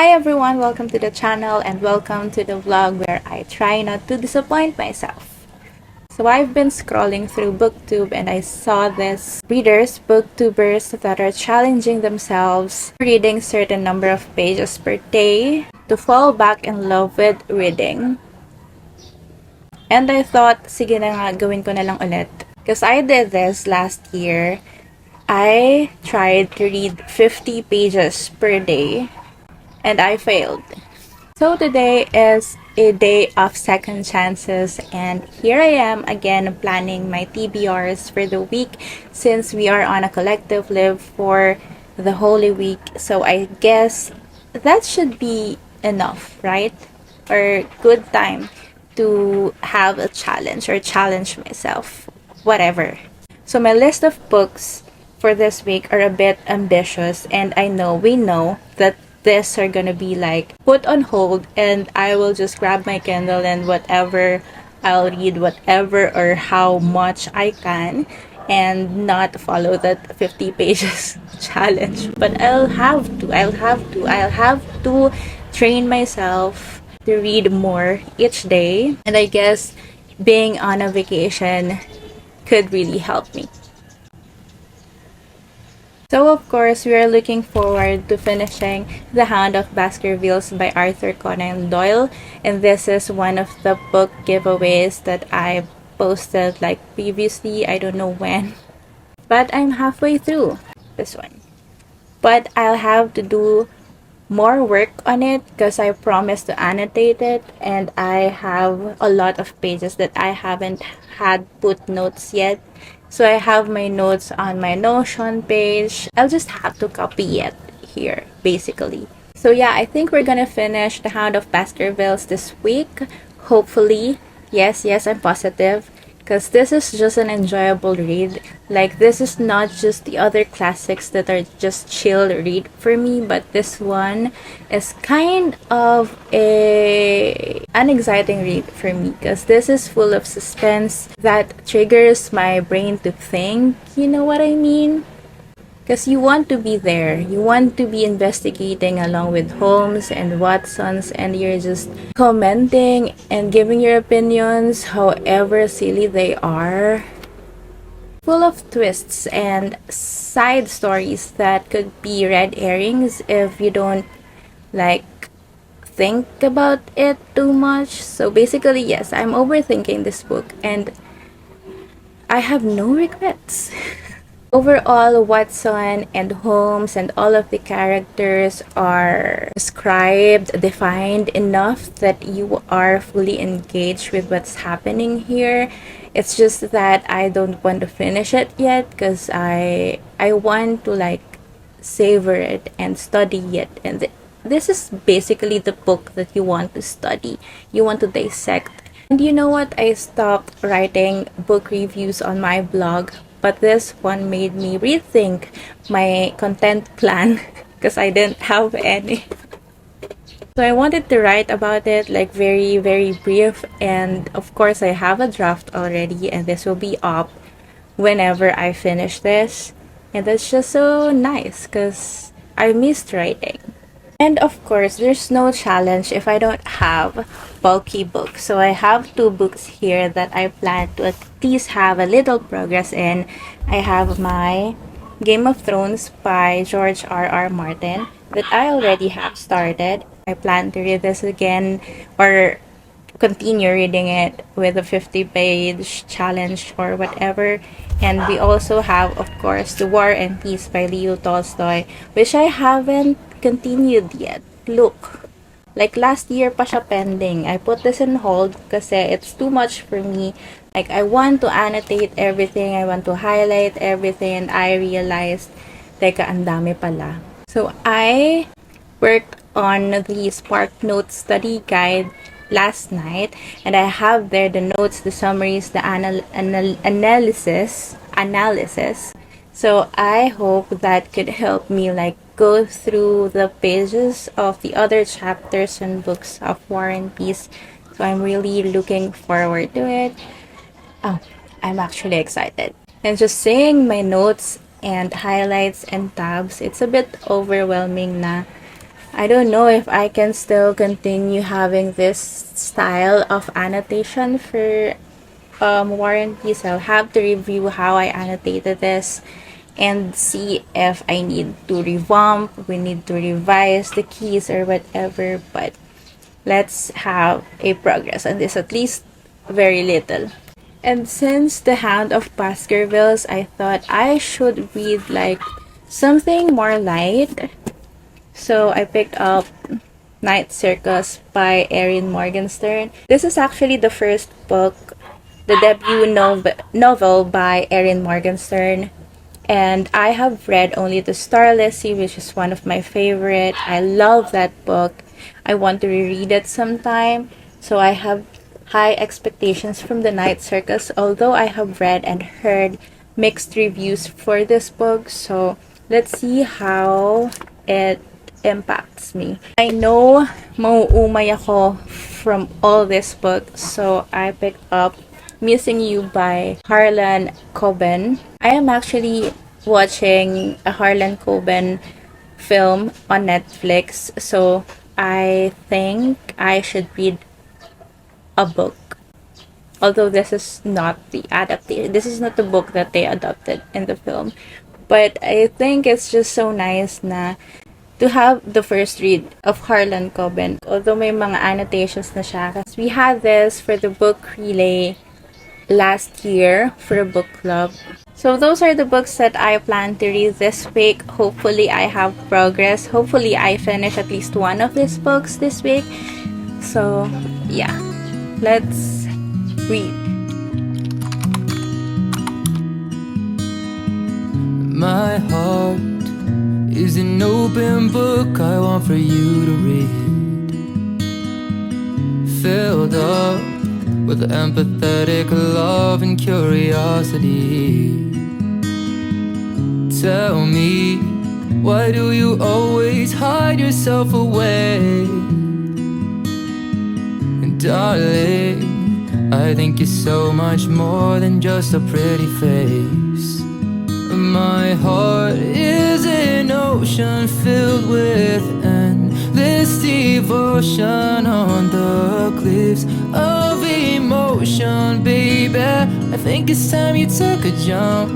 Hi everyone, welcome to the channel and welcome to the vlog where I try not to disappoint myself. So I've been scrolling through booktube and I saw this booktubers that are challenging themselves reading certain number of pages per day to fall back in love with reading. And I thought, sige na nga, gawin ko na lang ulit. Because I did this last year. I tried to read 50 pages per day and I failed. So today is a day of second chances and here I am again planning my TBRs for the week since we are on a collective leave for the Holy Week. So I guess that should be enough, right? Or good time to have a challenge or challenge myself, whatever. So my list of books for this week are a bit ambitious and we know that this are gonna be like put on hold and I will just grab my Kindle and whatever I'll read whatever or how much I can and not follow that 50 pages challenge. But I'll have to train myself to read more each day, and I guess being on a vacation could really help me. So of course, we are looking forward to finishing The Hound of Baskervilles by Arthur Conan Doyle, and this is one of the book giveaways that I posted like previously, I don't know when, but I'm halfway through this one. But I'll have to do more work on it because I promised to annotate it and I have a lot of pages that I haven't had put notes yet. So I have my notes on my Notion page. I'll just have to copy it here basically. So yeah, I think we're gonna finish The Hound of Baskervilles this week. Hopefully. Yes, I'm positive. Because this is just an enjoyable read. Like, this is not just the other classics that are just chill read for me, but this one is kind of an exciting read for me because this is full of suspense that triggers my brain to think, you know what I mean? Because you want to be there. You want to be investigating along with Holmes and Watsons, and you're just commenting and giving your opinions, however silly they are. Full of twists and side stories that could be red herrings if you don't like think about it too much. So basically, yes, I'm overthinking this book and I have no regrets. Overall, Watson and Holmes and all of the characters are described, defined enough that you are fully engaged with what's happening here. It's just that I don't want to finish it yet because I want to like savor it and study it. And this is basically the book that you want to study. You want to dissect. And you know what? I stopped writing book reviews on my blog, but this one made me rethink my content plan because I didn't have any. So I wanted to write about it like very brief, and of course I have a draft already and this will be up whenever I finish this. And that's just so nice because I missed writing. And of course, there's no challenge if I don't have bulky books. So I have two books here that I plan to at least have a little progress in. I have my Game of Thrones by George R.R. Martin that I already have started. I plan to read this again or continue reading it with a 50-page challenge or whatever. And we also have, of course, The War and Peace by Leo Tolstoy, which I haven't continued yet. Look, like last year pa siya pending. I put this on hold kasi it's too much for me. Like, I want to annotate everything, I want to highlight everything, and I realized, teka, ang dami pala. So, I worked on the Spark Notes study guide last night, and I have there the notes, the summaries, the analysis. So I hope that could help me like go through the pages of the other chapters and books of War and Peace. So I'm really looking forward to it. Oh, I'm actually excited. And just saying my notes and highlights and tabs, it's a bit overwhelming na I don't know if I can still continue having this style of annotation for War and Peace. I'll have to review how I annotated this and see if I need to revamp, we need to revise the keys or whatever, but let's have a progress on this, at least very little. And since The Hound of Baskervilles, I thought I should read like something more light. So I picked up Night Circus by Erin Morgenstern. This is actually the first book, the debut novel by Erin Morgenstern. And I have read only The Starless Sea, which is one of my favorite. I love that book. I want to reread it sometime. So I have high expectations from The Night Circus, although I have read and heard mixed reviews for this book. So let's see how it impacts me. I know mauumay ako from all this book, so I picked up Missing You by Harlan Coben. I am actually watching a Harlan Coben film on Netflix, so I think I should read a book. Although this is not the adaptation, this is not the book that they adapted in the film. But I think it's just so nice na to have the first read of Harlan Coben. Although may mga annotations na siya. Kasi we had this for the book relay last year for a book club. So those are the books that I plan to read this week. Hopefully I have progress. Hopefully I finish at least one of these books this week. So yeah, let's read. My heart is an open book I want for you to read, filled up with empathetic love and curiosity. Tell me, why do you always hide yourself away? And darling, I think you're so much more than just a pretty face. My heart is an ocean filled with endless devotion on the cliffs of emotion, baby. I think it's time you took a jump.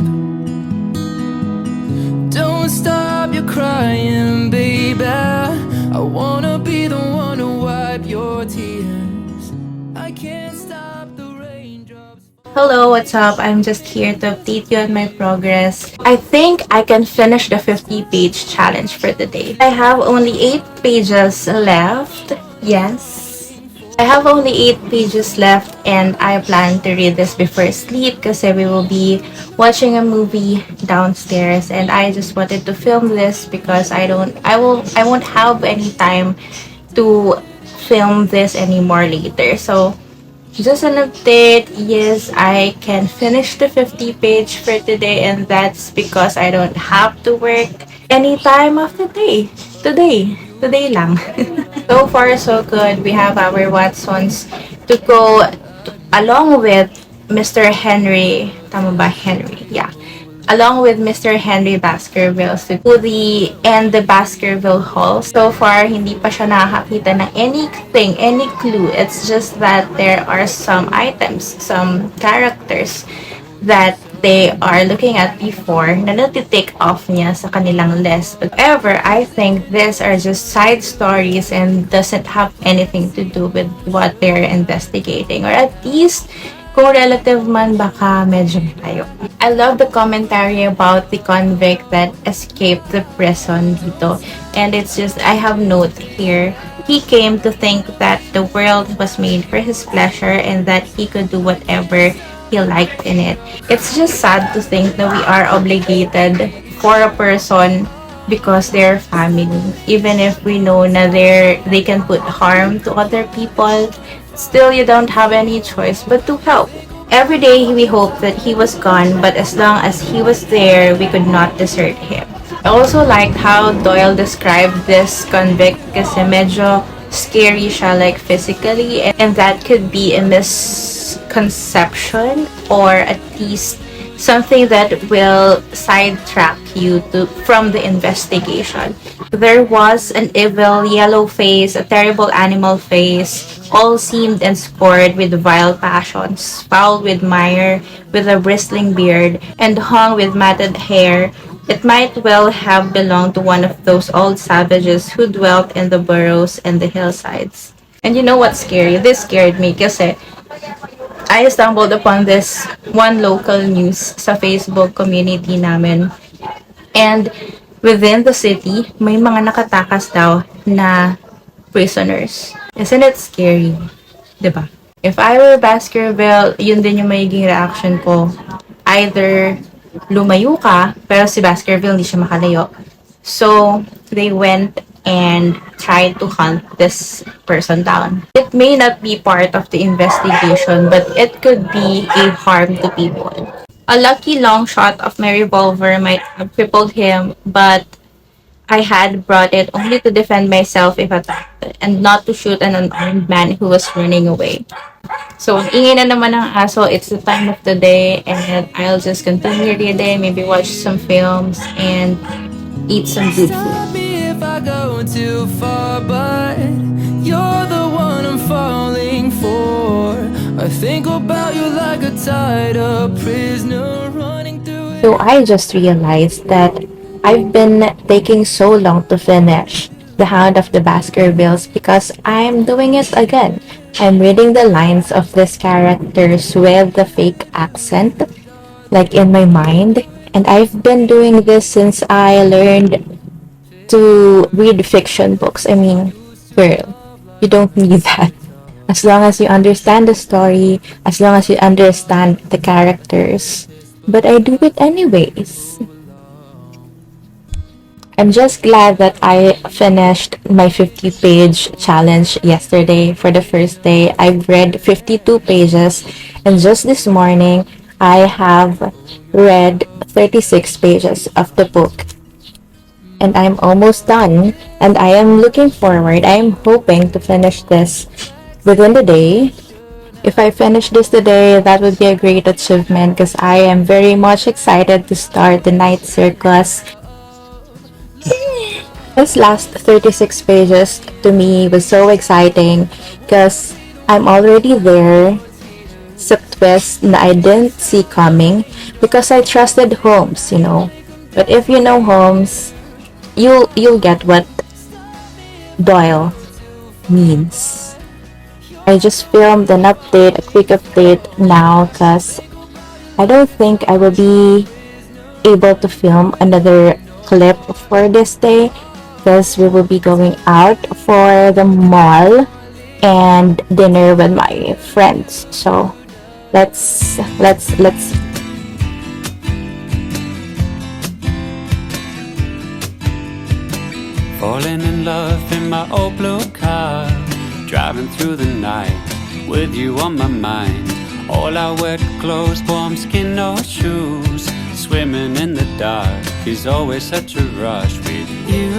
Don't stop your crying, baby. I wanna be the one to wipe your tears. I can't stop the raindrops. Hello, what's up? I'm just here to update you on my progress. I think I can finish the 50-page challenge for the day. I have only 8 pages left. Yes. I have only 8 pages left and I plan to read this before sleep because we will be watching a movie downstairs, and I just wanted to film this because I won't have any time to film this anymore later. So just an update, yes, I can finish the 50-page for today, and that's because I don't have to work any time of the day. Today lang. So far, so good. We have our Watsons to go along with Mr. Henry. Tama ba? Henry, yeah. Along with Mr. Henry Baskerville to the Baskerville Hall. So far, hindi pa siya nakakita ng anything, any clue. It's just that there are some items, some characters that they are looking at before na natitake off niya sa kanilang list. However, I think these are just side stories and doesn't have anything to do with what they're investigating. Or at least, kung relative man, baka medyo tayo. I love the commentary about the convict that escaped the prison dito. And it's just, I have note here. He came to think that the world was made for his pleasure and that he could do whatever he liked in it. It's just sad to think that we are obligated for a person because they're family. Even if we know na they can put harm to other people, still you don't have any choice but to help. Every day we hope that he was gone, but as long as he was there, we could not desert him. I also liked how Doyle described this convict kasi medyo scary siya, like physically, and that could be a misconception or at least something that will sidetrack you from the investigation. There was an evil yellow face, a terrible animal face, all seamed and scored with vile passions, foul with mire, with a bristling beard, and hung with matted hair. It might well have belonged to one of those old savages who dwelt in the burrows and the hillsides. And you know what's scary? This scared me kasi I stumbled upon this one local news sa Facebook community namin. And within the city, may mga nakatakas daw na prisoners. Isn't it scary? 'Di ba? If I were Baskerville, yun din yung magiging reaction ko. Either lumayo ka, pero si Baskerville hindi siya makalayo. So, they went and tried to hunt this person down. It may not be part of the investigation, but it could be a harm to people. A lucky long shot of my revolver might have crippled him, but I had brought it only to defend myself if attacked, and not to shoot an unarmed man who was running away. So, ingay na naman ng aso. It's the time of the day, and I'll just continue reading, maybe watch some films, and eat some good food. Stop me if I go too far, but you're the one I'm falling for. I think about you like a tied up prisoner running through it. So I just realized that I've been taking so long to finish The Hound of the Baskervilles because I'm doing it again. I'm reading the lines of these characters with the fake accent, like in my mind. And I've been doing this since I learned to read fiction books. I mean, girl, you don't need that. As long as you understand the story, as long as you understand the characters. But I do it anyways. I'm just glad that I finished my 50-page challenge yesterday. For the first day, I've read 52 pages, and just this morning, I have read 36 pages of the book. And I'm almost done, and I am looking forward, I am hoping to finish this within the day. If I finish this today, that would be a great achievement because I am very much excited to start the night circus. This last 36 pages to me was so exciting because I'm already there. It's a twist that I didn't see coming because I trusted Holmes, you know. But if you know Holmes, you'll get what Doyle means. I just filmed an update, a quick update now because I don't think I will be able to film another clip for this day because we will be going out for the mall and dinner with my friends. So let's falling in love in my old blue car, driving through the night with you on my mind. All our wet clothes, warm skin, no shoes, swimming in the dark is always such a rush with you.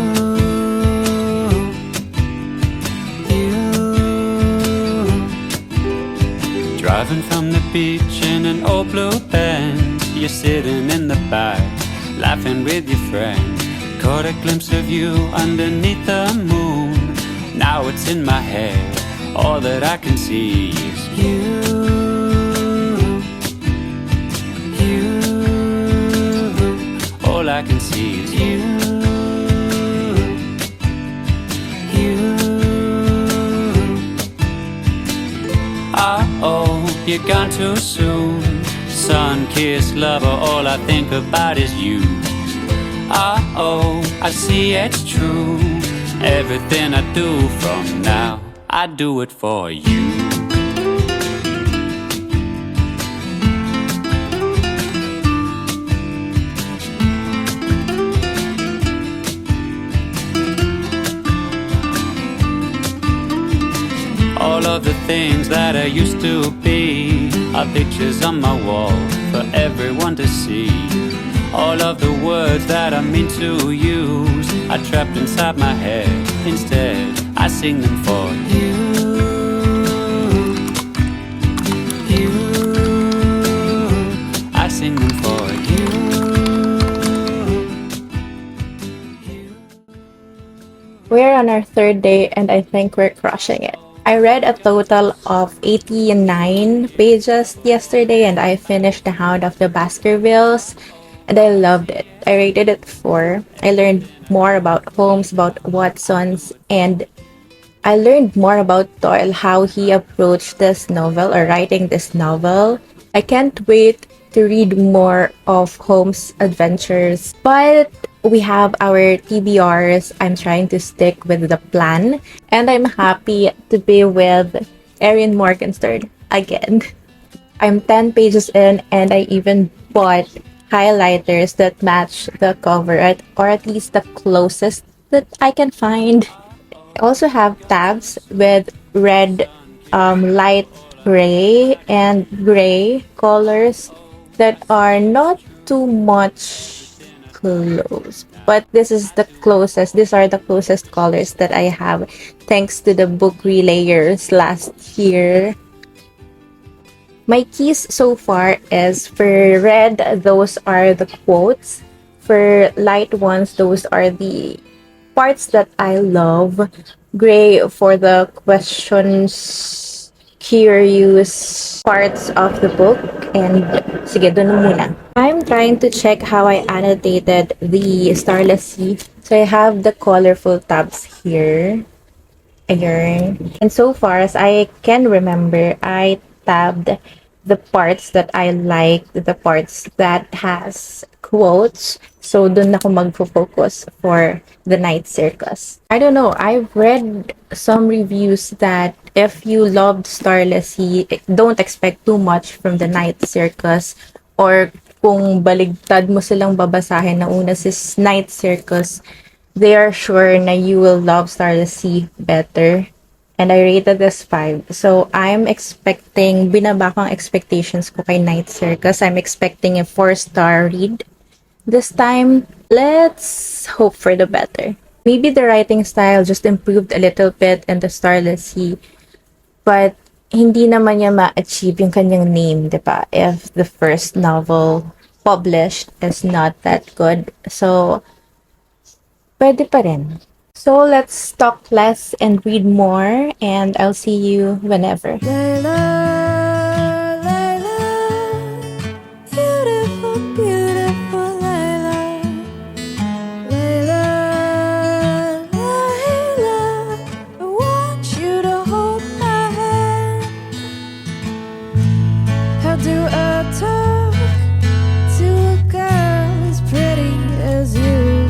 Driving from the beach in an old blue Benz, you're sitting in the back, laughing with your friend. Caught a glimpse of you underneath the moon. Now it's in my head, all that I can see is you. All I can see is you. Oh, you're gone too soon. Sun-kissed lover, all I think about is you. Oh, I see it's true. Everything I do from now, I do it for you. All of the things that I used to be are pictures on my wall for everyone to see. All of the words that I mean to use are trapped inside my head. Instead, I sing them for you. I sing them for our third day and I think we're crushing it. I read a total of 89 pages yesterday and I finished The Hound of the Baskervilles and I loved it. I rated it 4. I learned more about Holmes, about Watson's, and I learned more about Doyle, how he approached this novel or writing this novel. I can't wait to read more of Holmes' adventures, but we have our TBRs. I'm trying to stick with the plan, and I'm happy to be with Erin Morgenstern again. I'm 10 pages in, and I even bought highlighters that match the cover, or at least the closest that I can find. I also have tabs with red, light gray, and gray colors that are not too much close. But this is the closest. These are the closest colors that I have thanks to the book relayers last year. My keys so far is for red, those are the quotes. For light ones, those are the parts that I love. Gray for the questions, curious parts of the book. And sige, dun muna. I'm trying to check how I annotated the Starless Sea. So I have the colorful tabs here. Ayun. And so far as I can remember, I tabbed the parts that I liked, the parts that has quotes. So dun ako magfo-focus for the Night Circus. I don't know, I've read some reviews that if you loved Starless Sea, don't expect too much from the Night Circus. Or kung baligtad mo silang babasahin na una si Night Circus, they are sure na you will love Starless Sea better. And I rated this 5. So, I'm expecting, binaba ko ang expectations ko kay Night Circus. I'm expecting a 4-star read. This time, let's hope for the better. Maybe the writing style just improved a little bit in the Starless Sea. But, hindi naman niya ma-achieve yung kanyang name, diba? If the first novel published is not that good. So, pwede pa rin. So let's talk less and read more, and I'll see you whenever. Layla, Layla, beautiful, beautiful Layla. Layla, Layla, I want you to hold my hand. How do I talk to a girl as pretty as you?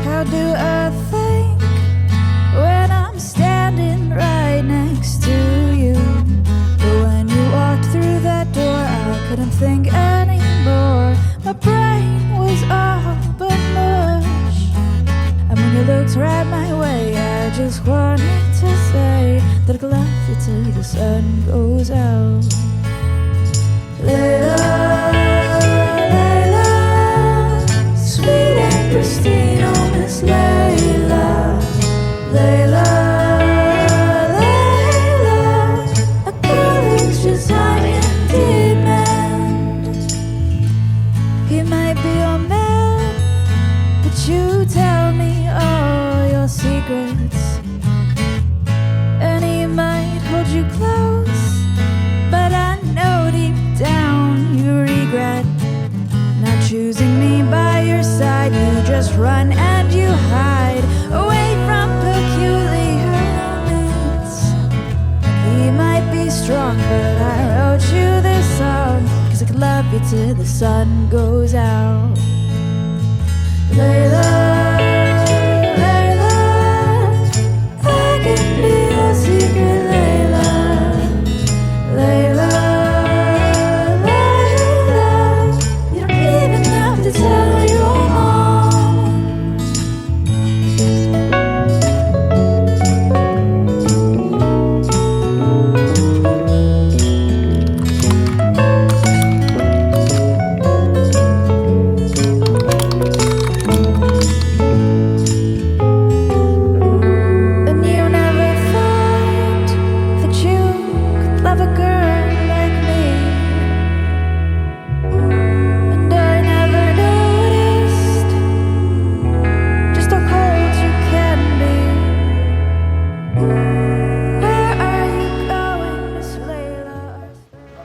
How do I think when I'm standing right next to you? But when you walked through that door, I couldn't think anymore. My brain was all but mush. And when you looked right my way, I just wanted to say that I'd love you till the sun goes out. Layla, Layla, sweet and pristine, oh Miss Layla, Layla, Layla, a girl who's just high in demand. He might be your man, but you tell me all your secrets, and he might hold you close, but I know deep down you regret not choosing me by your side. You just run and you hide away from peculiar romance. He might be strong, but I wrote you this song 'cause I could love you till the sun goes out. Layla, Layla, I can be your secret Layla, Layla, Layla, you don't even have to tell your mom.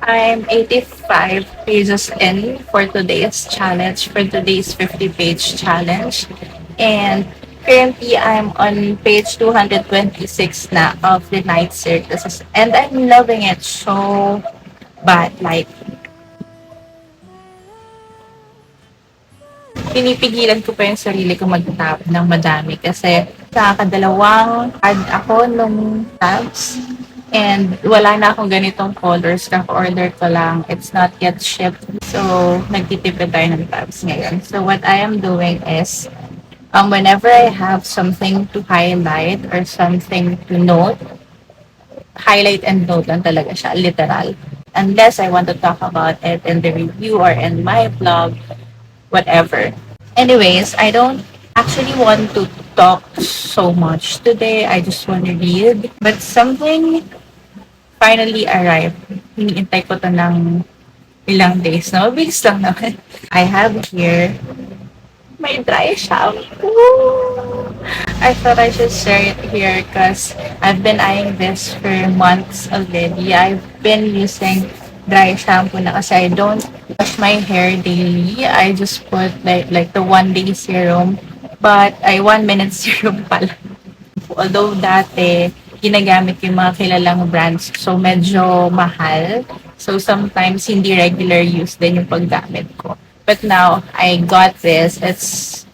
I'm 85 pages in for today's challenge, for today's 50-page challenge. And currently, I'm on page 226 na of the Night Circus. And I'm loving it so bad. Like, pinipigilan ko pa yung sarili ko mag-tab ng madami kasi kakadalawang ad ako nung tabs and wala na akong ganitong colors. Kaka-order ko lang. It's not yet shipped. So, nagtitipid tayo ng tabs ngayon. So, what I am doing is whenever I have something to highlight or something to note, highlight and note lang talaga siya, literal. Unless I want to talk about it in the review or in my blog, whatever. Anyways, I don't actually want to talk so much today. I just want to read. But something finally arrived. Hinihintay ko to ng ilang days. No? Bilis lang naman. I have here my dry shampoo. I thought I should share it here because I've been eyeing this for months already. I've been using dry shampoo na kasi I don't wash my hair daily. I just put like the 1 day serum. But I 1 minute serum pala. Although dati, ginagamit yung mga kilalang brands. So medyo mahal. So sometimes hindi regular use din yung paggamit ko. But now, I got this. It's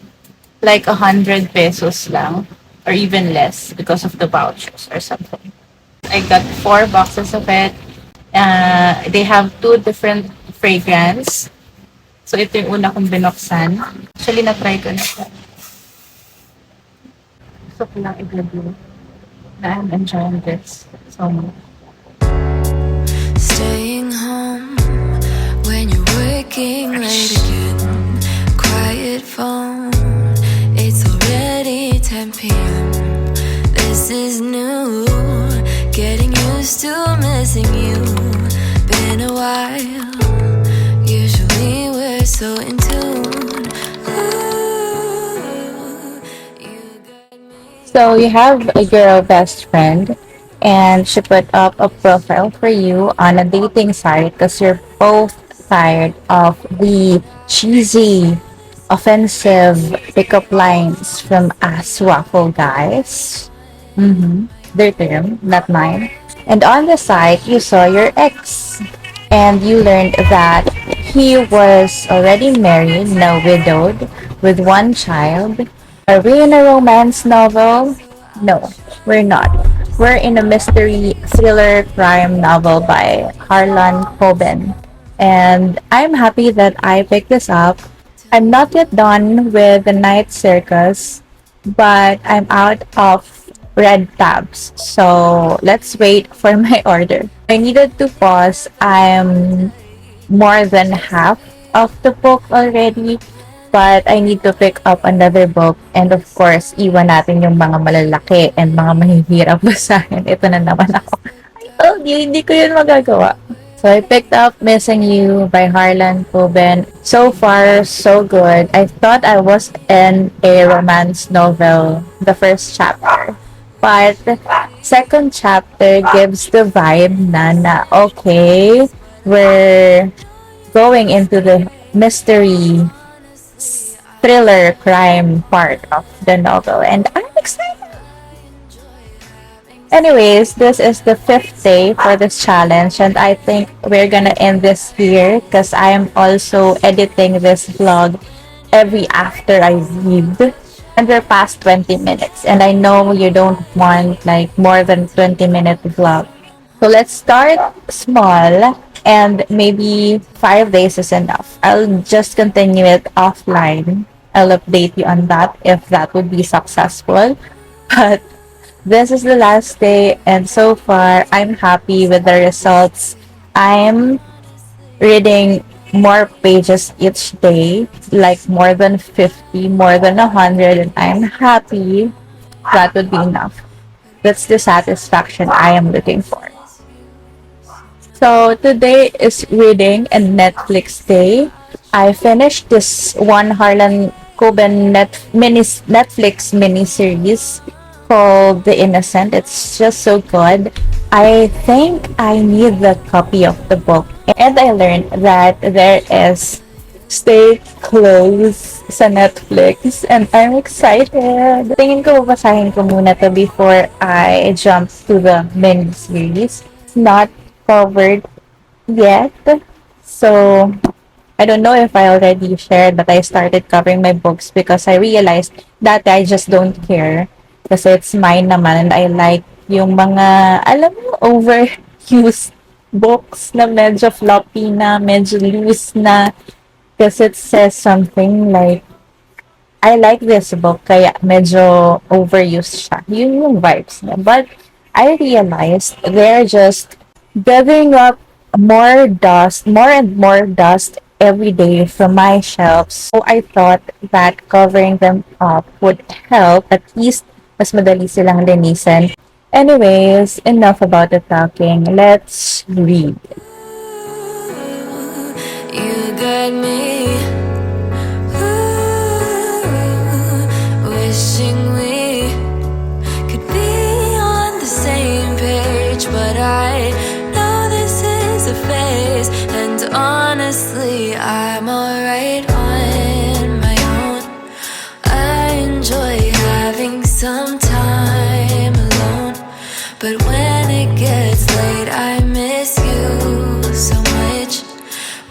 like 100 pesos lang. Or even less because of the vouchers or something. I got 4 boxes of it. They have 2 different fragrance. So, ito yung una kong binuksan. Actually, na-try ko na ito. Gusto ko lang i-review na I'm enjoying this so much. Staying home when you're working late again. Quiet phone, it's already 10 p.m. This is new, getting used to missing you. Been a while, usually we're so in tune. Ooh, you got me. So you have a girl best friend and she put up a profile for you on a dating site because you're both tired of the cheesy, offensive pickup lines from ass waffle guys. Their term, not mine. And on the site, you saw your ex and you learned that he was already married, now widowed, with 1 child. Are we in a romance novel? No, we're not. We're in a mystery thriller crime novel by Harlan Coben. And I'm happy that I picked this up. I'm not yet done with the Night Circus, but I'm out of red tabs. So let's wait for my order. I needed to pause. I'm more than half of the book already, but I need to pick up another book. And of course, iwan natin yung mga malalaki and mga mahihirap basahin. Ito na naman ako. I told you, hindi ko yun magagawa. So I picked up Missing You by Harlan Coben. So far, so good. I thought I was in a romance novel, the first chapter. But second chapter gives the vibe na okay, we're going into the mystery thriller crime part of the novel and I'm excited. Anyways, this is the 5th day for this challenge and I think we're gonna end this here because I am also editing this vlog every after I read. And we're past 20 minutes and I know you don't want like more than 20-minute vlog. So let's start small and maybe 5 days is enough. I'll just continue it offline. I'll update you on that if that would be successful. But this is the last day and so far I'm happy with the results. I'm reading more pages each day, like more than 50, more than 100, and I'm happy. That would be enough. That's the satisfaction I am looking for. So today is reading and Netflix day. I finished this one Harlan Coben Netflix miniseries called The Innocent. It's just so good. I think I need the copy of the book. And I learned that there is Stay Close sa Netflix. And I'm excited. Tingin ko, babasahin ko muna to before I jump to the mini series. It's not covered yet. So, I don't know if I already shared that I started covering my books because I realized that I just don't care. Kasi it's mine naman and I like yung mga, alam mo, overused books na medyo floppy na, medyo loose na. Kasi it says something like, I like this book, kaya medyo overused siya. Yun yung vibes niya. But I realized they're just gathering up more and more dust every day from my shelves. So I thought that covering them up would help. At least mas madali silang linisin. Anyways, enough about the talking. Let's read. You got me wishing we could be on the same page, but I know this is a phase, and honestly I'm alright on my own. I enjoy having some time alone, but when it gets late I miss you so much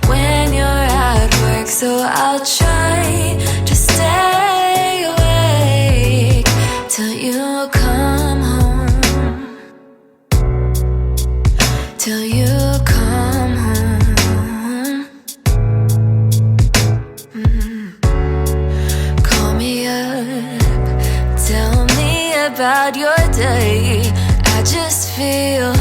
when you're at work, so I'll try to stay awake till you come home, till you come home. Call me up, tell me about your day. I just feel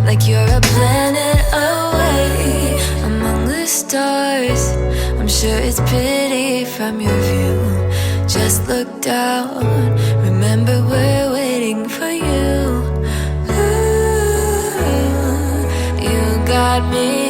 like you're a planet away among the stars. I'm sure it's pretty from your view. Just look down, remember we're waiting for you. Ooh, you got me